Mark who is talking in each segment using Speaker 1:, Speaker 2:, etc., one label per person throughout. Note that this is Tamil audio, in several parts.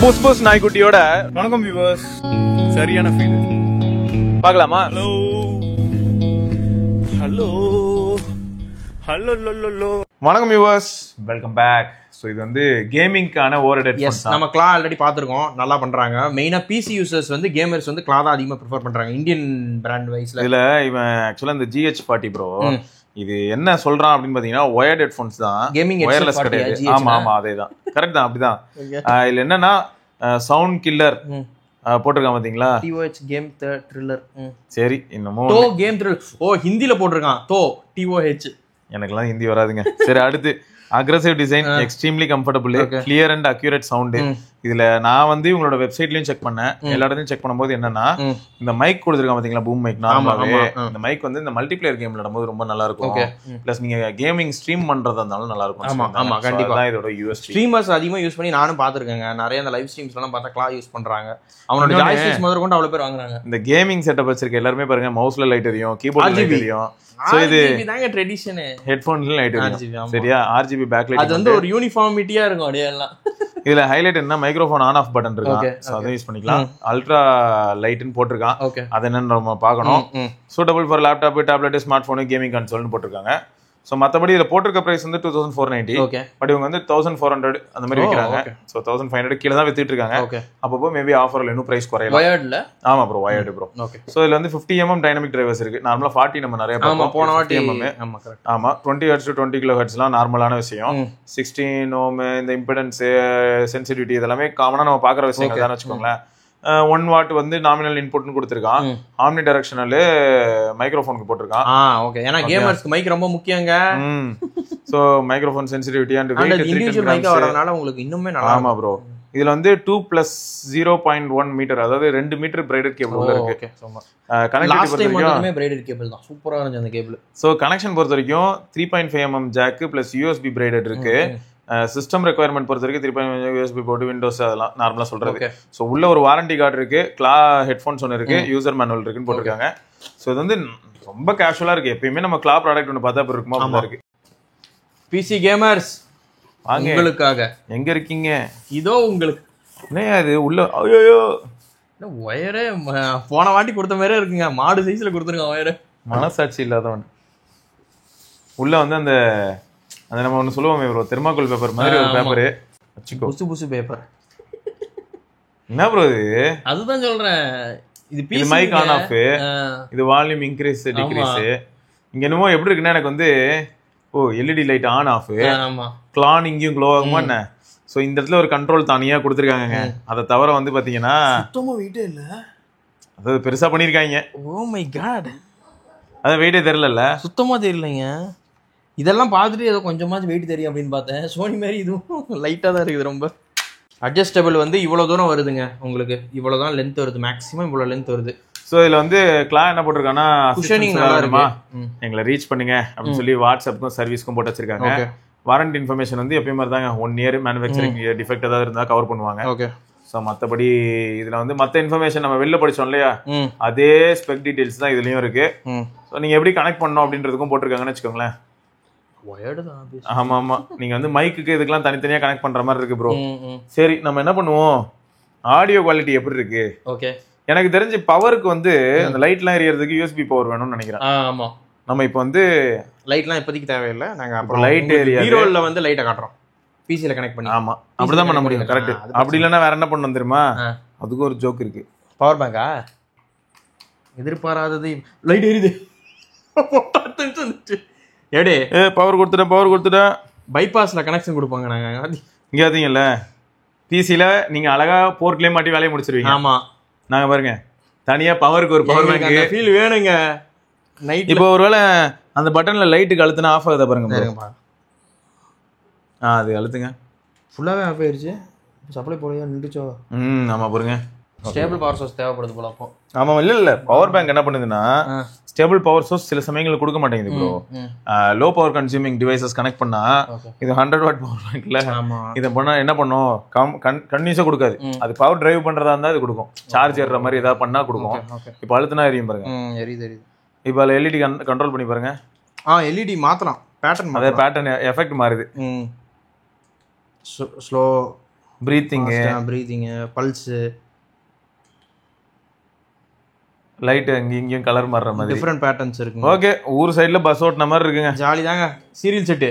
Speaker 1: புஸ் புஸ் நாய்க்குட்டியோட
Speaker 2: வணக்கம் வியூவர்ஸ். சரியான ஃபீல்
Speaker 1: பார்க்கலாமா?
Speaker 2: Hello hello hello low.
Speaker 1: வணக்கம் வியூவர்ஸ், வெல்கம் பேக். ஸோ இது வந்து கேமிங்கான ஓரடட்.
Speaker 3: நம்ம கிளா ஆல்ரெடி பார்த்துருக்கோம், நல்லா பண்றாங்க. மெயினா பிசி யூசர்ஸ் வந்து கேமர்ஸ் வந்து கிளா தான் அதிகமாக ப்ரிஃபர் பண்றாங்க இந்தியன் பிராண்ட் வைஸ்ல.
Speaker 1: இதுல இவன் ஆக்சுவலா இந்த GH40 ப்ரோ இது என்ன சொல்றான் அப்படின்னு பாத்தீங்கன்னா ஒயர்ட் ஹெட்ஃபோன்ஸ் தான்,
Speaker 3: கேமிங்
Speaker 1: ஒயர்லெஸ் கிடையாது. ஆமா ஆமா அதேதான், கரெக்ட் தான், அப்படிதான். இதுல என்னன்னா சவுண்ட் கில்லர் போட்டிருக்கான் பாத்தீங்களா,
Speaker 3: TOH கேம் த்ரில்லர்.
Speaker 1: சரி இன்னமும்
Speaker 3: டோ கேம் த்ரில்லர். ஓ ஹிந்தில போட்டிருக்கான் டோ TOH.
Speaker 1: எனக்கெல்லாம் ஹிந்தி வராதுங்க. சரி அடுத்து aggressive design, extremely comfortable, clear and accurate sound. இதுல நான் வந்து உங்களோட வெப்சைட்லயும் செக் பண்ணேன், எல்லா இடத்துலயும் செக் பண்ணும்போது என்னன்னா இந்த மைக் கொடுத்துருக்கான் பாத்தீங்களா, பூம் மைக். நார்மலாவே இந்த மைக் வந்து இந்த மல்டிபிளேயர் கேம் விளையாடும்போது ரொம்ப நல்லா இருக்கும். பிளஸ் நீங்க கேமிங் ஸ்ட்ரீம் பண்றதா இருந்தாலும் நல்லா இருக்கும்.
Speaker 3: ஆமா கண்டிப்பா
Speaker 1: இதோட யூஎஸ்
Speaker 3: ஸ்ட்ரீமர்ஸ் அதிகமா யூஸ் பண்ணி நானும் பாத்துருக்கேங்க. நிறைய இந்த லைவ் ஸ்ட்ரீம்ஸ் எல்லாம் பார்த்தா கிளா யூஸ் பண்றாங்க. அவனோட ஜாய்ஸ்டிக்ஸ் முதல்ல கொண்டு அவ்வளவு பேர் வாங்குறாங்க.
Speaker 1: இந்த கேமிங் செட்டப் வச்சிருக்க எல்லாருமே பாருங்க, மவுஸ்ல லைட் எரியும், கீபோர்ட்ல லைட் எரியும். சோ இது
Speaker 3: தாங்க ட்ரெடிஷன்.
Speaker 1: ஹெட்போன்ஸ்ல லைட் எரியும். சரியா, RGB பேக் லைட்.
Speaker 3: அது வந்து ஒரு யூனிஃபார்மிட்டியா இருக்கும் அப்படியே எல்லாம்.
Speaker 1: இதுல ஹைலைட் என்ன, மைக்ரோஃபோன் ஆன் ஆஃப் பட்டன் இருக்கு, சோ அதை யூஸ் பண்ணிக்கலாம். அல்ட்ரா லைட்னு போட்டிருக்கான், அது என்னன்னு நம்ம பார்க்கணும். Suitable for laptop, tablet, smart phone, gaming கன்சோல்னு போட்டிருக்காங்க. ஸோ மற்றபடி இதில் போட்டிருக்க ப்ரைஸ் வந்து 2490. பட் இவங்க வந்து 1400 அந்த மாதிரி விற்கிறாங்க. ஸோ 1500 கீழே தான் வித்துட்டு இருக்காங்க. அப்பப்போ மேபி ஆஃபர்ல இன்னும் பிரைஸ் குறையலாம். ஆமா ப்ரோ, வயர்டு ப்ரோ. ஸோ இதுல வந்து 50mm டைனமிக் டிரைவர்ஸ் இருக்கு. நார்மலா 40 நம்ம நிறைய போன வாட்டி ஆமா 20 Hz to 20 kHzலாம் நார்மலான விஷயம். 16 ohm இந்த இம்பிடன்ஸ், சென்சிட்டிவிட்டி இதெல்லாமே காமனா நம்ம பாக்குற விஷயங்கள் தான் வச்சுக்கோங்களேன். 1 watt வந்து நாமினல் இன்புட்னு கொடுத்துருக்கான். ஆம்னி டைரக்ஷனல் மைக்ரோஃபோனுக்கு போட்டிருக்கான்.
Speaker 3: ஓகே, ஏன்னா கேமர்ஸ்க்கு மைக் ரொம்ப முக்கியங்க.
Speaker 1: So microphone sensitivity and weight
Speaker 3: individual mic வரதுனால உங்களுக்கு இன்னுமே நல்லா.
Speaker 1: ஆமா ப்ரோ, இதுல வந்து 2+0.1 மீட்டர், அதாவது 2 மீட்டர் பிரைடட் கேபிள் உள்ள இருக்கு.
Speaker 3: லாஸ்ட் டைம் மட்டுமே பிரைடட் கேபிள் தான், சூப்பரா இருந்துச்சு அந்த கேபிள்.
Speaker 1: சோ கனெக்ஷன் பொறுத்த வரைக்கும் 3.5mm jack plus USB braided இருக்கு. சிஸ்டம் ரெக்குயர்மெண்ட் பொறுத்த வரைக்கும் 3.5 USB போட்டு விண்டோஸ் அதெல்லாம் நார்மலா சொல்றது. ஸோ உள்ள ஒரு வாரண்டி கார்டு இருக்கு, கிளா ஹெட்ஃபோன்ஸ் ஒன்று இருக்கு, யூசர் மேனுவல் இருக்குன்னு போட்டிருக்காங்க. ஸோ இது வந்து ரொம்ப கேஷுவலா இருக்கு. எப்பயுமே நம்ம கிளா ப்ராடக்ட் ஒன்று பார்த்தா இருக்குமா அப்படிதான் இருக்கு.
Speaker 3: பிசி கேமர்ஸ் வாங்க, உங்களுக்காக
Speaker 1: எங்க இருக்கீங்க?
Speaker 3: இதோ உங்களுக்கு.
Speaker 1: என்ன அது உள்ள? ஐயோ
Speaker 3: ஒயரே போன வாட்டி கொடுத்த மாதிரியே இருக்குங்க, மாடு சைஸ்ல கொடுத்துருங்க ஒயரு.
Speaker 1: மனசாட்சி இல்லாதவன். உள்ள வந்து அந்த அந்த நம்ம ஒன்று சொல்லுவோமே ப்ரோ, தெர்மாக்கோல் பேப்பர் மாதிரி ஒரு பேப்பரு வச்சுக்கோ,
Speaker 3: புசு புசு பேப்பர்.
Speaker 1: என்ன ப்ரோ இது?
Speaker 3: அதுதான் சொல்றேன்.
Speaker 1: இது மைக் ஆன் ஆஃப், இது வால்யூம் இன்க்ரீஸ் டிக்ரீஸ். இங்க என்னமோ எப்படி இருக்குன்னா எனக்கு வந்து LED லைட் ஆன் ஆஃப், கிளான் இங்கேயும் க்ளோ ஆகுமா என்ன. ஸோ இந்த இடத்துல ஒரு கண்ட்ரோல் தனியா கொடுத்துருக்காங்க. அதை தவிர வந்து பாத்தீங்கன்னா
Speaker 3: சுத்தமா வெயிட்டே இல்ல,
Speaker 1: அது பெருசா பண்ணிருக்காங்க.
Speaker 3: ஓ மை காட்,
Speaker 1: அது வெயிட்டே தெரியல, சுத்தமா
Speaker 3: தெரியலைங்க. இதெல்லாம் பார்த்துட்டு ஏதோ கொஞ்சமாச்சும் வெயிட் தெரியும் அப்படின்னு பார்த்தேன். சோனி மாதிரி இதுவும் லைட்டாக தான் இருக்குது. ரொம்ப அட்ஜஸ்டபிள் வந்து இவ்வளோ தூரம் வருதுங்க, உங்களுக்கு இவ்வளோ தான் லென்த் வருது, மேக்ஸிமம் இவ்வளோ லென்த் வருது.
Speaker 1: ஸோ இதில் வந்து கிளா என்ன போட்டிருக்காங்கன்னா,
Speaker 3: குஷனிங் நல்லா இருக்குமா,
Speaker 1: எங்களை ரீச் பண்ணுங்க அப்படின்னு சொல்லி வாட்ஸ்அப்புக்கும் சர்வீஸ்க்கும் போட்டு வச்சிருக்காங்க. வாரண்டி இன்ஃபர்மேஷன் வந்து எப்பயும் மாதிரி தாங்க, 1 year மேனுஃபேக்சரிங் டிஃபெக்ட் ஏதாவது இருந்தால் கவர் பண்ணுவாங்க.
Speaker 3: ஓகே.
Speaker 1: ஸோ மற்றபடி இதில் வந்து மற்ற இன்ஃபர்மேஷன் நம்ம வெளில படிச்சோம் இல்லையா, அதே ஸ்பெக் டீடைல்ஸ் தான் இதுலயும் இருக்கு. ஸோ நீங்க எப்படி கனெக்ட் பண்ணணும் அப்படின்றதுக்கும் போட்டிருக்காங்கன்னு வச்சுக்கோங்களேன். ஆமா ஆமா, நீங்க வந்து மைக்குக்கு இதுக்கெல்லாம் தனித்தனியா கனெக்ட் பண்ற மாதிரி இருக்கு ப்ரோ. சரி நம்ம என்ன பண்ணுவோம், ஆடியோ குவாலிட்டி எப்படி இருக்கு?
Speaker 3: ஓகே,
Speaker 1: எனக்கு தெரிஞ்சு பவருக்கு வந்து அந்த லைட்லாம் எரியறதுக்கு USB பவர் வேணும்னு நினைக்கிறேன்.
Speaker 3: ஆமா,
Speaker 1: நம்ம இப்போ வந்து
Speaker 3: லைட்லாம் இப்போதைக்கு தேவையில்லை, நாங்க அப்புறம்
Speaker 1: லைட் ஏரியா
Speaker 3: ஹீரோல வந்து லைட்டை காட்டுறோம், பிசில கனெக்ட் பண்ணி.
Speaker 1: ஆமா அப்படிதான் பண்ண முடியும், கரெக்ட். அப்படி இல்லைன்னா வேற என்ன பண்ணணும் தெரியுமா, அதுக்கு ஒரு ஜோக் இருக்கு.
Speaker 3: பவர் பேங்கா எதிர்பாராதது லைட் எரியுது. ஏடே
Speaker 1: பவர் கொடுத்துட்டேன்.
Speaker 3: பைபாஸ்ல கனெக்ஷன் கொடுப்பாங்க. நாங்க
Speaker 1: இங்க பாத்தீங்கல்ல, பிசில நீங்க அழகா போர்ட்லயே மாட்டி வேலையை முடிச்சிருவீங்க. ஆமா, நாங்க பாருங்க தனியா பவருக்கு ஒரு பவர் பேங்க்
Speaker 3: ஃபீல் வேணுங்க. நைட்
Speaker 1: இப்போ ஒருவேளை அந்த பட்டன்ல லைட்டுக்கு அழுத்தினா ஆஃப் ஆகுதா பாருங்க. அது அழுத்துங்க,
Speaker 3: ஃபுல்லாவே ஆஃப் ஆயிருச்சு. சப்ளை போலையா நின்றுச்சோ?
Speaker 1: ஆமா பாருங்க,
Speaker 3: ஸ்டேபிள் பவர் சோர்ஸ் தேவைப்படுது போல. அப்போ
Speaker 1: ஆமா இல்ல பவர் பேங்க் என்ன பண்ணுதுன்னா, ஸ்டேபிள் பவர் சோர்ஸ் சில சமயங்கள் கொடுக்க மாட்டேங்குது bro. Low power consuming devices connect பண்ணா, இது 100 watt பவர் பேங்க்ல இதை பண்ணா என்ன பண்ணும், கன்டினியூஸா கொடுக்காது. அது பவர் டிரைவ் பண்றதா இருந்தா இது கொடுக்கும், சார்ஜ் ஏறுற மாதிரி ஏதாவது பண்ணா கொடுக்கும். இப்போ அழுத்தினா எரியும் பாருங்க.
Speaker 3: எரியுது.
Speaker 1: இப்போ அதில் LED கண்ட்ரோல் பண்ணி பாருங்க.
Speaker 3: LED மாத்தலாம், பேட்டர்ன்
Speaker 1: அதே பேட்டர்ன் எஃபெக்ட் மாறுது.
Speaker 3: ஸ்லோ ப்ரீத்திங் பல்ஸ்
Speaker 1: லைட் இங்கேயும் கலர் மாறுற மாதிரி
Speaker 3: டிஃப்ரெண்ட் பேட்டர்ன்ஸ் இருக்கு.
Speaker 1: ஓகே, ஊர் சைடுல பஸ் ஓட்டுன மாதிரி இருக்குங்க.
Speaker 3: ஜாலி தாங்க. Serial set.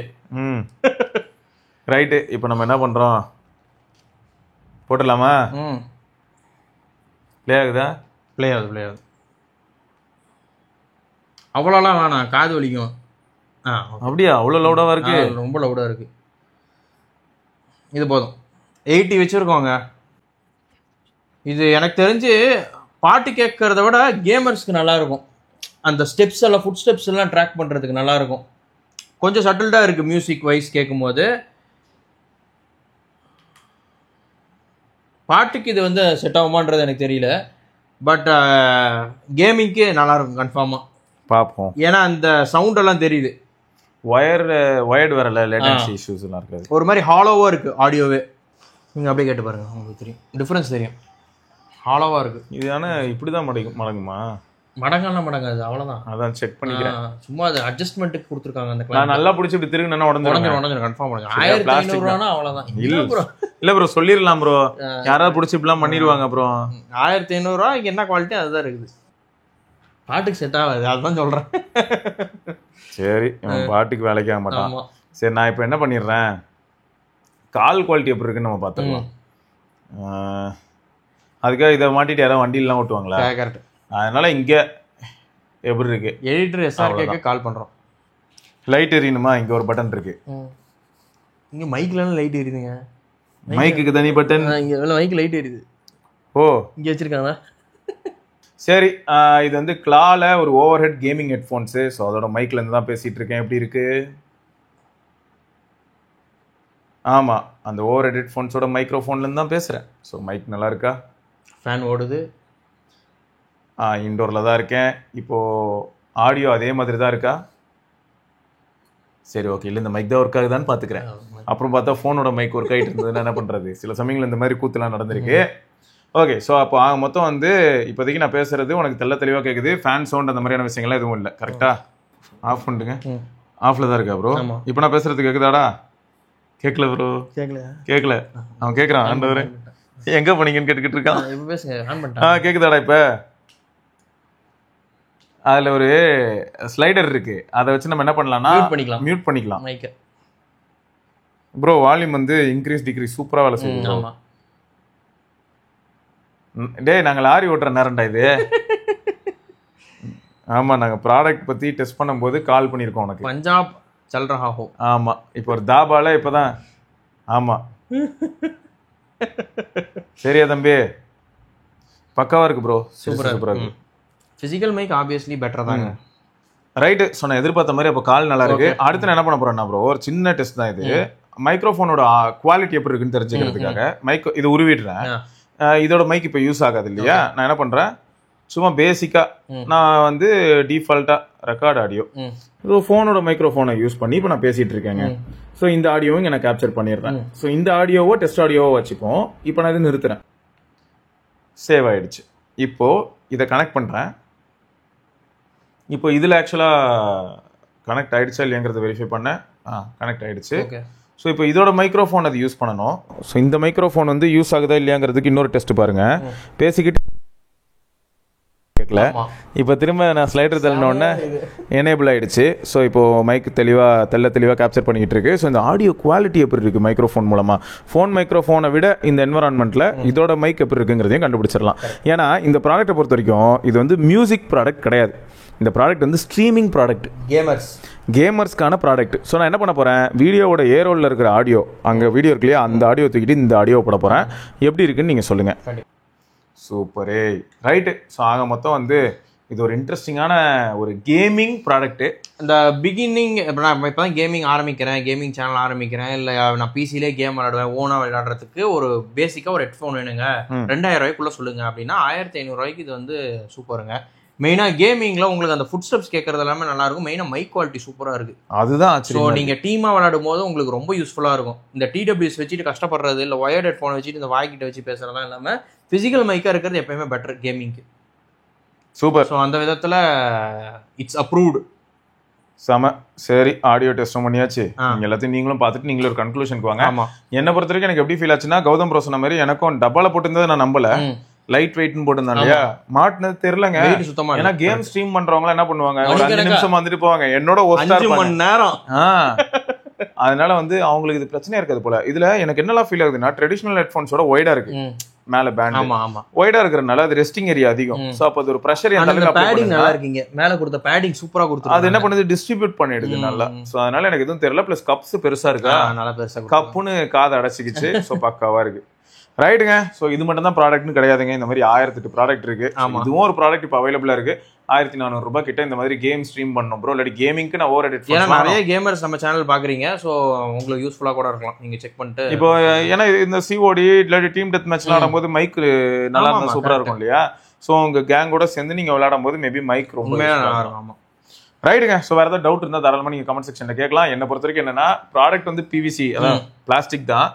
Speaker 1: ரைட்டு. இப்போ நம்ம என்ன பண்றோம், போட்டுடலாமா? ப்ளே ஆகுதா?
Speaker 3: ப்ளே ஆகுது. அவ்வளோலாம் வேணாம், காது வலிக்கும்.
Speaker 1: அப்படியா? அவ்வளோ லவுடாவா இருக்கு?
Speaker 3: ரொம்ப லவுடா இருக்கு. இது போதும். 80 வச்சிருக்கோங்க. இது எனக்கு தெரிஞ்சு பாட்டு கேட்கறத விட கேமர்ஸ்க்கு நல்லா இருக்கும். அந்த ஸ்டெப்ஸ் எல்லாம், ஃபுட் ஸ்டெப்ஸ் எல்லாம் ட்ராக் பண்றதுக்கு நல்லா இருக்கும். கொஞ்சம் சட்டில்டா இருக்கு மியூசிக் வைஸ் கேட்கும்போது. பாட்டுக்கு இது வந்து செட் ஆகுமான்றது எனக்கு தெரியல. பட் கேமிங்க்கு நல்லா இருக்கும் கன்ஃபார்மா.
Speaker 1: பார்ப்போம்.
Speaker 3: ஏன்னா அந்த சவுண்ட் எல்லாம் தெரியுது.
Speaker 1: வயர்டு வரல, லேட்டன்சி இஷ்யூஸ் எல்லாம் இருக்காது.
Speaker 3: ஒரு மாதிரி ஹாலோவா இருக்கு ஆடியோவே. நீங்க அப்படியே கேட்டு பாருங்க, உங்களுக்கு தெரியும், டிஃபரன்ஸ் தெரியும். ஹாலோவா இருக்கு.
Speaker 1: இது ஆனால் இப்படிதான் மடங்குமா?
Speaker 3: மடங்காது, அவ்வளவுதான்.
Speaker 1: அதான் செக் பண்ணிக்கிறேன்.
Speaker 3: சும்மா அது அட்ஜஸ்ட்மெண்ட்டுக்கு கொடுத்துருக்காங்க. அந்த
Speaker 1: நான் நல்லா பிடிச்சி இப்படி திருகுனா உடஞ்சிரும்
Speaker 3: கன்ஃபார்ம் பண்ணுங்க. 1500 அவ்வளவுதான்.
Speaker 1: இல்ல ப்ரோ, சொல்லிடலாம் ப்ரோ. யாராவது பிடிச்சி இப்படிலாம் பண்ணிடுவாங்க. அப்புறம்
Speaker 3: 1500 என்ன குவாலிட்டி அதுதான் இருக்குது. பாட்டுக்கு செட் ஆகாது, அதுதான் சொல்றேன்.
Speaker 1: சரி, பாட்டுக்கு வேலைக்கு ஆக மாட்டான். சரி, நான் இப்போ என்ன பண்ணிடுறேன், கால் குவாலிட்டி எப்படி இருக்குன்னு நம்ம பார்த்துக்கலாம். அதுக்காக இதை மாட்டிட்டு யாராவது வண்டியிலாம் ஓட்டுவாங்களா?
Speaker 3: கரெக்ட்.
Speaker 1: அதனால இங்க எப்படி இருக்கு,
Speaker 3: எடிட்டர் SRK கால் பண்றோம்.
Speaker 1: லைட் எரியணுமா? இங்க ஒரு பட்டன் இருக்கு.
Speaker 3: இங்க மைக்ல லைட் எரியுதுங்க.
Speaker 1: மைக்குக்கு தனி பட்டன்.
Speaker 3: இங்க மைக் லைட் எரியுது.
Speaker 1: ஓ,
Speaker 3: இங்க வச்சிருக்காங்க.
Speaker 1: சரி, இது வந்து கிளால ஒரு over head gaming headphones. So அதோட மைக்ல இருந்து தான் பேசிட்டு இருக்கேன். எப்படி இருக்கு? ஆமா, அந்த ஓவர் ஹெட் ஹெட்ஃபோன்ஸோட மைக்ரோஃபோன்ல இருந்து தான் பேசுறேன். ஸோ மைக் நல்லா இருக்கா?
Speaker 3: ஃபேன் ஓடுது.
Speaker 1: இன்டோர்ல தான் இருக்கேன். இப்போ ஆடியோ அதே மாதிரி தான் இருக்கா? சரி, ஓகே. இல்லை, இந்த மைக் தான் ஒர்க் ஆகுதான்னு பார்த்துக்கிறேன். அப்புறம் பார்த்தா ஃபோனோட மைக் ஒர்க் ஆகிட்டு இருந்ததுன்னு என்ன பண்ணுறது? சில சமயங்கள் இந்த மாதிரி கூத்துலாம் நடந்திருக்கு. ஓகே, ஸோ அப்போ மொத்தம் வந்து இப்போதைக்கு நான் பேசுறது உனக்கு தெளிவாக கேட்குது. ஃபேன் சவுண்ட் அந்த மாதிரியான விஷயங்கள்லாம் எதுவும் இல்லை. கரெக்டா? ஆஃப் பண்ணுங்க. ஆஃப்ல தான் இருக்கா ப்ரோ? இப்போ நான் பேசுறது கேட்குதாடா? கேட்கல ப்ரோ? கேட்கல. அவன் கேட்குறான். ஆண்டவரே, எங்கே போனீங்கன்னு கேட்டுக்கிட்டு இருக்கான். கேட்குதாடா? இப்போ அதில் ஒரு ஸ்லைடர் இருக்கு. அதை வச்சு நம்ம என்ன பண்ணலாம்னா மியூட் பண்ணிக்கலாம். ப்ரோ, வால்யூம் வந்து இன்க்ரீஸ் டிக்ரீஸ் சூப்பராக வேலை செய்யும். டேய், நாங்கள் லாரி ஓட்டுற நேரம்டா இது. ஆமாம், நாங்கள் ப்ராடக்ட் பற்றி டெஸ்ட் பண்ணும்போது கால் பண்ணியிருக்கோம் உனக்கு.
Speaker 3: பஞ்சாப் சல் ரஹா ஹோ.
Speaker 1: ஆமாம், இப்போ ஒரு தாபால இப்போ தான். ஆமாம், சரியா தம்பி? பக்காவாக இருக்கு ப்ரோ. சூப்பராக இருக்கு.
Speaker 3: ஃபிசிக்கல் மைக் ஆப்வியஸ்லி பெட்டர் தாங்க.
Speaker 1: ரைட்டு. ஸோ நான் எதிர்பார்த்த மாதிரி அப்போ கால் நல்லா இருக்கு. அடுத்து நான் என்ன பண்ண போறேன்னா ப்ரோ, ஒரு சின்ன டெஸ்ட் தான் இது. மைக்ரோஃபோனோட குவாலிட்டி எப்படி இருக்குன்னு தெரிஞ்சுக்கிறதுக்காக இது உருவிடுறேன். இதோட மைக் இப்போ யூஸ் ஆகாது இல்லையா? நான் என்ன பண்றேன், சும்மா பேசிக்கா நான் வந்து டிஃபால்ட்டா ரெக்கார்ட் ஆடியோ ஃபோனோட மைக்ரோஃபோனை யூஸ் பண்ணி இப்போ நான் பேசிட்டு இருக்கேங்க. ஸோ இந்த ஆடியோவும் நான் கேப்சர் பண்ணிடுறேன். ஸோ இந்த ஆடியோவோ டெஸ்ட் ஆடியோவோ வச்சுப்போம். இப்போ நான் இது நிறுத்துறேன். சேவ் ஆயிடுச்சு. இப்போ இதை கனெக்ட் பண்றேன். இப்போ இதில் ஆக்சுவலாக கனெக்ட் ஆகிடுச்சா இல்லையாங்கிறத வெரிஃபை பண்ணேன். கனெக்ட் ஆகிடுச்சு. ஸோ இப்போ இதோட மைக்ரோஃபோன் அது யூஸ் பண்ணணும். ஸோ இந்த மைக்ரோஃபோன் வந்து யூஸ் ஆகுதா இல்லையாங்கிறதுக்கு இன்னொரு டெஸ்ட் பாருங்க. பேசிக்கிட்டு கேட்கல. இப்போ திரும்ப நான் ஸ்லைடர் தள்ளினோடனே எனேபிள் ஆகிடுச்சு. ஸோ இப்போ மைக் தெளிவாக கேப்சர் பண்ணிக்கிட்டு இருக்கு. ஸோ இந்த ஆடியோ குவாலிட்டி எப்படி இருக்குது மைக்ரோஃபோன் மூலமாக, ஃபோன் மைக்ரோஃபோனை விட இந்த என்வரான்மெண்ட்டில் இதோட மைக் எப்படி இருக்குங்கிறதையும் கண்டுபிடிச்சிடலாம். ஏன்னா இந்த ப்ராடக்ட்டை பொறுத்த வரைக்கும் இது வந்து மியூசிக் ப்ராடக்ட் கிடையாது. இந்த ப்ராடக்ட் வந்து ஸ்ட்ரீமிங் ப்ராடக்ட், கேமர்ஸ்க்கான ப்ராடக்ட். ஸோ நான் என்ன பண்ண போகிறேன், வீடியோவோட ஏரோலில் இருக்கிற ஆடியோ, அங்கே வீடியோ இருக்கு இல்லையா, அந்த ஆடியோ தூக்கிட்டு இந்த ஆடியோ போட போகிறேன். எப்படி இருக்குன்னு நீங்கள் சொல்லுங்கள். சூப்பரே, ரைட்டு. ஸோ ஆக மொத்தம் வந்து இது ஒரு இன்ட்ரெஸ்டிங்கான ஒரு கேமிங் ப்ராடக்ட்டு.
Speaker 3: இந்த பிகினிங் இப்போ நான் இப்போ தான் கேமிங் ஆரம்பிக்கிறேன், கேமிங் சேனல் ஆரம்பிக்கிறேன், இல்லை நான் பிசிலே கேம் விளையாடுவேன், ஓனாக விளையாடுறதுக்கு ஒரு பேசிக்காக ஒரு ஹெட்ஃபோன் வேணுங்க, 2000 ரூபாய்க்குள்ளே சொல்லுங்கள் அப்படின்னா 1500 ரூபாய்க்கு இது வந்து சூப்பருங்க. மெயினாக கேமிங்கில் உங்களுக்கு அந்த ஃபுட் ஸ்டெப்ஸ் கேட்கறது எல்லாமே நல்லா இருக்கும். மெயினாக மைக் குவாலிட்டி சூப்பராக இருக்குது.
Speaker 1: அதுதான்.
Speaker 3: ஸோ நீங்கள் டீமாக விளையாடும் போது உங்களுக்கு ரொம்ப யூஸ்ஃபுல்லாக இருக்கும். இந்த TWS வச்சுட்டு கஷ்டப்படுறது, இல்லை ஒயர்ட் ஹெட்ஃபோன் வச்சுட்டு இந்த வாய்க்கிட்ட வச்சு பேசுறதெல்லாம் இல்லாமல் ஃபிசிக்கல் மைக்காக இருக்கிறது எப்பயுமே பெட்டர் கேமிங்க்கு.
Speaker 1: சூப்பர்.
Speaker 3: ஸோ அந்த விதத்தில் இட்ஸ் அப்ரூவ்டு.
Speaker 1: செம. சரி, ஆடியோ டெஸ்டும் பண்ணியாச்சு. நீங்க எல்லாத்தையும் நீங்களும் பார்த்துட்டு நீங்களும் ஒரு கன்க்ளூஷனுக்கு வாங்க. என்னை பொறுத்த வரைக்கும் எனக்கு எப்படி ஃபீல் ஆச்சுன்னா, கௌதம் ப்ரோ சொன்ன மாதிரி எனக்கும் டப்பால போட்டிருந்தது நான் நம்பல. லைட் வெயிட்னு போட்டிருந்தேன் இல்லையா, மாட்டினது தெரியலங்க. ஏன்னா கேம் ஸ்ட்ரீம் பண்றவங்க என்ன பண்ணுவாங்க, ஒரு 5 நிமிஷம் வந்துட்டு போவாங்க. என்னோட 1 மணி நேரம். அதனால வந்து அவங்களுக்கு இது பிரச்சனையா இருக்காது போல. இதுல எனக்கு என்னெல்லாம் ஃபீல் ஆகுதுன்னா, ட்ரெடிஷனல் ஹெட்ஃபோன்ஸோட ஒய்டா இருக்கு. மேல பேண்ட் ஒய்டா இருக்கறனால அது ரெஸ்டிங் ஏரியா அதிகம். சோ அப்ப அது ஒரு பிரஷர் அந்த
Speaker 3: பேடிங் நல்லா இருக்கீங்க. மேல கொடுத்த பேடிங் சூப்பரா கொடுத்து
Speaker 1: அது என்ன பண்ணுது, டிஸ்ட்ரிபியூட் பண்ணிடுது நல்லா. சோ அதனால எனக்கு எதுவும் தெரியல. பிளஸ் கப்ஸ் பெருசா இருக்கா,
Speaker 3: நல்லா பெருசா
Speaker 1: கப்புன்னு காதை அடைச்சிக்கிச்சு. சோ பக்காவா இருக்கு. ரைட்டுங்க. ஸோ இது மட்டும் தான் ப்ராடக்ட்னு கிடையாதுங்க. இந்த மாதிரி 1008 ப்ராடக்ட் இருக்கு. இதுவும் ஒரு ப்ராடக்ட் இப்போ அவைலபிளா இருக்கு. 1400 ரூபாய் கிட்ட இந்த மாதிரி கேம் ஸ்ட்ரீம் பண்ணணும் ப்ரோ. இல்லாட்டி கேமிங்க்கு நான் ஓவர் ஹெட்
Speaker 3: ஏன்னா நிறைய கேமர்ஸ் நம்ம சேனல் பாக்குறீங்க. ஸோ உங்களுக்கு யூஸ்ஃபுல்லா கூட இருக்கலாம், நீங்க செக் பண்ணிட்டு.
Speaker 1: இப்போ ஏன்னா இந்த சிஓடி இல்லாட்டி டீம் டெத் மேட்ச் விளையாடும் போது மைக் நல்லா இருந்தா சூப்பரா இருக்கும் இல்லையா. ஸோ உங்க கேங்கோட சேர்ந்து நீங்க விளையாடும் போது மேபி மைக் ரொம்ப நல்லா இருக்கும். ரைட்டுங்க. ஸோ வேற ஏதாவது டவுட் இருந்தால் தாராளமாக நீங்க கமெண்ட் செக்ஷன்ல கேட்கலாம். என்னை பொறுத்த வரைக்கும் என்னன்னா, ப்ராடக்ட் வந்து பிவிசி, அதான் பிளாஸ்டிக் தான்.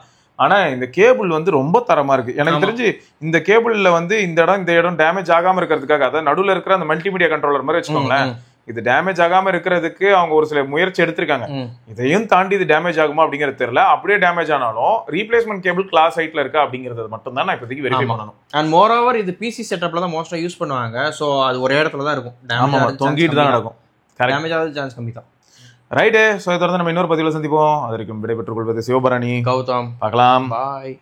Speaker 1: ஆனா இந்த கேபிள் வந்து ரொம்ப தரமா இருக்கு. எனக்கு தெரிஞ்சு இந்த கேபிள்ல வந்து இந்த இடம் டேமேஜ் ஆகாம இருக்கிறதுக்காக, அதாவது நடுவில் இருக்கிற அந்த மல்டிமீடியா கண்ட்ரோலர் மாதிரி வச்சுக்கோங்களேன், இது டேமேஜ் ஆகாம இருக்கிறதுக்கு அவங்க ஒரு சில முயற்சி எடுத்திருக்காங்க. இதையும் தாண்டி இது டேமேஜ் ஆகுமா அப்படிங்கிறது தெரியல. அப்படியே டேமேஜ் ஆனாலும் ரீப்ளேஸ்மெண்ட் கேபிள் கிளாஸ் ஹைட்ல இருக்கா அப்படிங்கிறது மட்டும் தான் நான் இப்போதைக்கு வெரிஃபை பண்ணணும்.
Speaker 3: அண்ட் மோர் ஓவர் இது பிசி செட்டப்ல தான் மோஸ்டா யூஸ் பண்ணுவாங்க. ஸோ அது ஒரே இடத்துல தான் இருக்கும்.
Speaker 1: ஆமா, தொங்கிட்டு தான் நடக்கும்.
Speaker 3: டேமேஜ் ஆகுது சான்ஸ் கம்மி தான்.
Speaker 1: ரைட்டு. ஸோ இதை தொடர்ந்து நம்ம இன்னொரு பதிவில் சந்திப்போம். அது வரைக்கும் விடைபெற்றுக் கொள்வது சிவபரணி,
Speaker 3: கௌதம்.
Speaker 1: பார்க்கலாம்.
Speaker 3: பாய்.